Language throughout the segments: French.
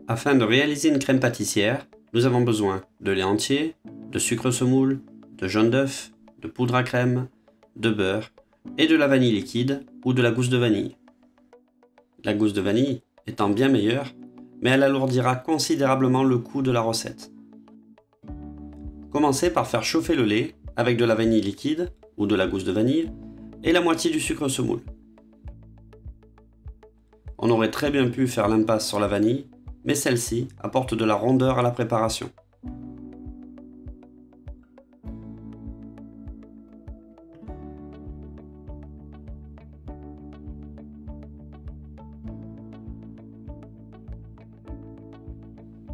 Afin de réaliser une crème pâtissière, nous avons besoin de lait entier, de sucre semoule, de jaune d'œuf, de poudre à crème, de beurre et de la vanille liquide ou de la gousse de vanille. La gousse de vanille étant bien meilleure, mais elle alourdira considérablement le coût de la recette. Commencez par faire chauffer le lait avec de la vanille liquide ou de la gousse de vanille et la moitié du sucre semoule. On aurait très bien pu faire l'impasse sur la vanille, mais celle-ci apporte de la rondeur à la préparation.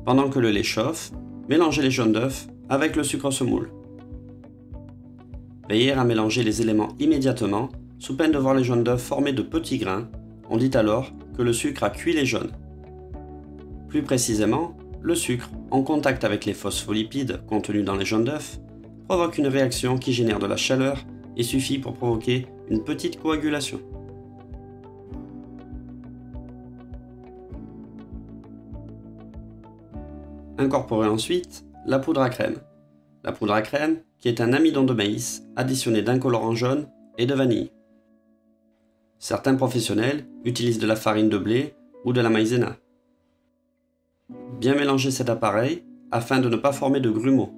Pendant que le lait chauffe, mélangez les jaunes d'œufs avec le sucre semoule. Veillez à mélanger les éléments immédiatement, sous peine de voir les jaunes d'œufs former de petits grains. On dit alors que le sucre a cuit les jaunes. Plus précisément, le sucre, en contact avec les phospholipides contenus dans les jaunes d'œufs, provoque une réaction qui génère de la chaleur et suffit pour provoquer une petite coagulation. Incorporez ensuite la poudre à crème. La poudre à crème, qui est un amidon de maïs additionné d'un colorant jaune et de vanille. Certains professionnels utilisent de la farine de blé ou de la maïzena. Bien mélanger cet appareil afin de ne pas former de grumeaux.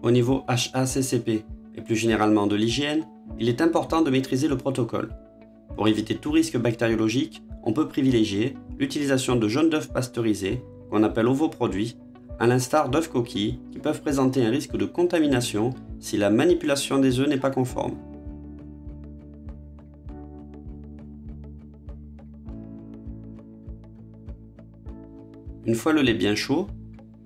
Au niveau HACCP et plus généralement de l'hygiène, il est important de maîtriser le protocole. Pour éviter tout risque bactériologique, on peut privilégier l'utilisation de jaunes d'œufs pasteurisés, qu'on appelle ovoproduits, à l'instar d'œufs coquilles qui peuvent présenter un risque de contamination si la manipulation des œufs n'est pas conforme. Une fois le lait bien chaud,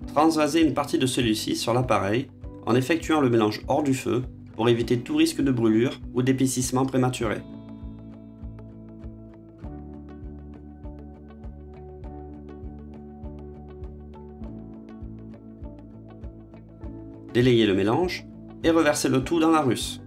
transvasez une partie de celui-ci sur l'appareil en effectuant le mélange hors du feu pour éviter tout risque de brûlure ou d'épaississement prématuré. Délayez le mélange et reversez le tout dans la russe.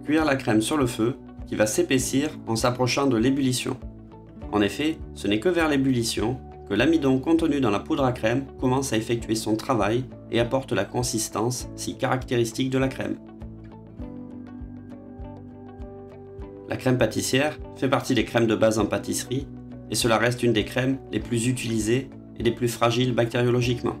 Cuire la crème sur le feu qui va s'épaissir en s'approchant de l'ébullition. En effet, ce n'est que vers l'ébullition que l'amidon contenu dans la poudre à crème commence à effectuer son travail et apporte la consistance si caractéristique de la crème. La crème pâtissière fait partie des crèmes de base en pâtisserie et cela reste une des crèmes les plus utilisées et les plus fragiles bactériologiquement.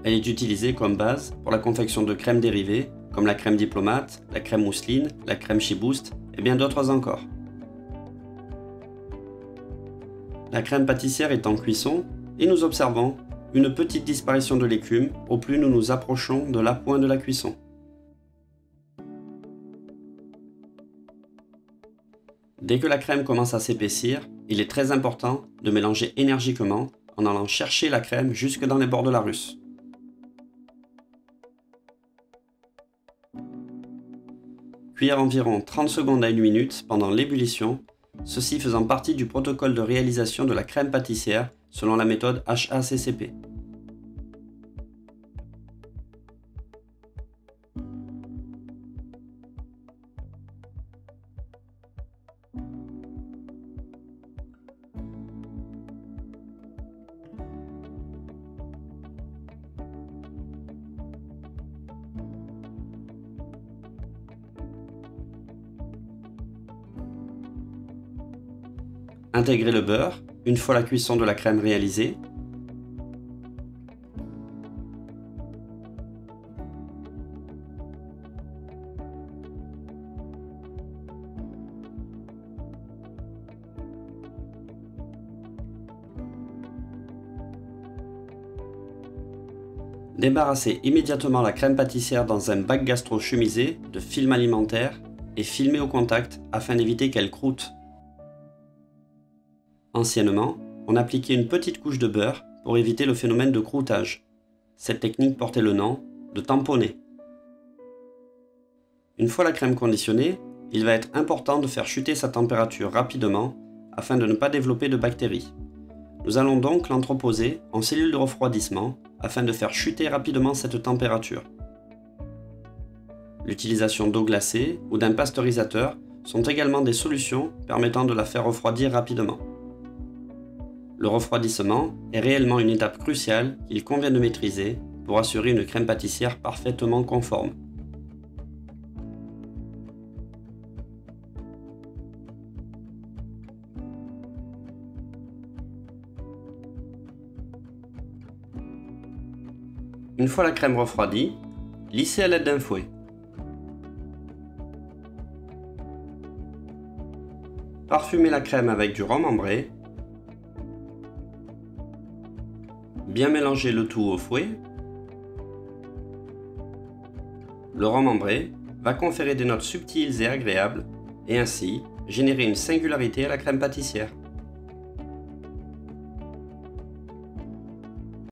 Elle est utilisée comme base pour la confection de crèmes dérivées comme la crème diplomate, la crème mousseline, la crème Chiboost et bien d'autres encore. La crème pâtissière est en cuisson et nous observons une petite disparition de l'écume au plus nous nous approchons de l'appoint de la cuisson. Dès que la crème commence à s'épaissir, il est très important de mélanger énergiquement en allant chercher la crème jusque dans les bords de la russe. Cuire environ 30 secondes à 1 minute pendant l'ébullition, ceci faisant partie du protocole de réalisation de la crème pâtissière selon la méthode HACCP. Intégrez le beurre une fois la cuisson de la crème réalisée. Débarrassez immédiatement la crème pâtissière dans un bac gastro chemisé de film alimentaire et filmez au contact afin d'éviter qu'elle croûte. Anciennement, on appliquait une petite couche de beurre pour éviter le phénomène de croûtage. Cette technique portait le nom de tamponner. Une fois la crème conditionnée, il va être important de faire chuter sa température rapidement afin de ne pas développer de bactéries. Nous allons donc l'entreposer en cellule de refroidissement afin de faire chuter rapidement cette température. L'utilisation d'eau glacée ou d'un pasteurisateur sont également des solutions permettant de la faire refroidir rapidement. Le refroidissement est réellement une étape cruciale qu'il convient de maîtriser pour assurer une crème pâtissière parfaitement conforme. Une fois la crème refroidie, lissez à l'aide d'un fouet. Parfumez la crème avec du rhum ambré. Bien mélanger le tout au fouet. Le rhum ambré va conférer des notes subtiles et agréables et ainsi générer une singularité à la crème pâtissière.